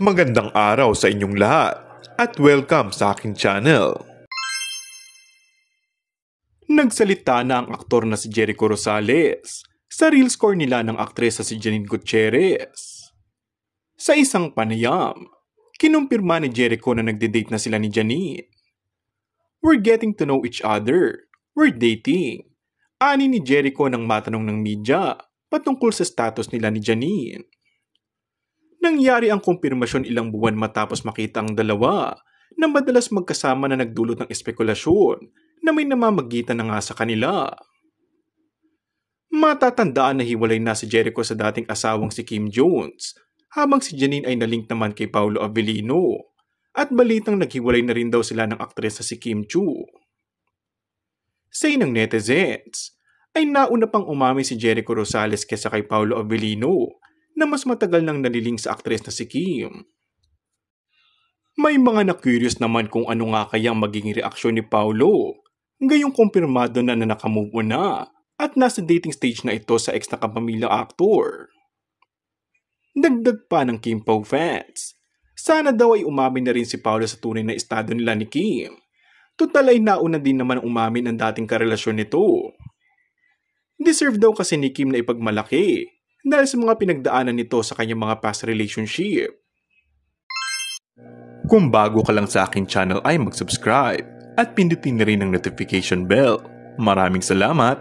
Magandang araw sa inyong lahat at welcome sa aking channel. Nagsalita na ang aktor na si Jericho Rosales sa real score nila ng aktres na si Janine Gutierrez. Sa isang panayam, kinumpirma ni Jericho na nagde-date na sila ni Janine. "We're getting to know each other. We're dating." Ani ni Jericho nang matanong ng media patungkol sa status nila ni Janine. Nangyari ang kumpirmasyon ilang buwan matapos makita ang dalawa na madalas magkasama na nagdulot ng espekulasyon na may namamagitan na nga sa kanila. Matatandaan na hiwalay na si Jericho sa dating asawang si Kim Jones, habang si Janine ay nalink naman kay Paolo Avellino, at balitang naghiwalay na rin daw sila ng aktres na si Kim Chu. Say ng netizens, ay nauna pang umamin si Jericho Rosales kaysa kay Paolo Avellino na mas matagal nang naliling sa aktres na si Kim. May mga na-curious naman kung ano nga kaya ang magiging reaksyon ni Paolo, gayong kumpirmado na nakamove on na at nasa dating stage na ito sa ex na kapamilya aktor. Dagdag pa ng Kim Pao fans, sana daw ay umamin na rin si Paolo sa tunay na estado nila ni Kim. Tutal ay nauna din naman umamin ang dating karelasyon nito. Deserve daw kasi ni Kim na ipagmalaki dahil sa mga pinagdaanan nito sa kanyang mga past relationship. Kung bago ka lang sa aking channel ay mag-subscribe at pindutin na rin ang notification bell. Maraming salamat!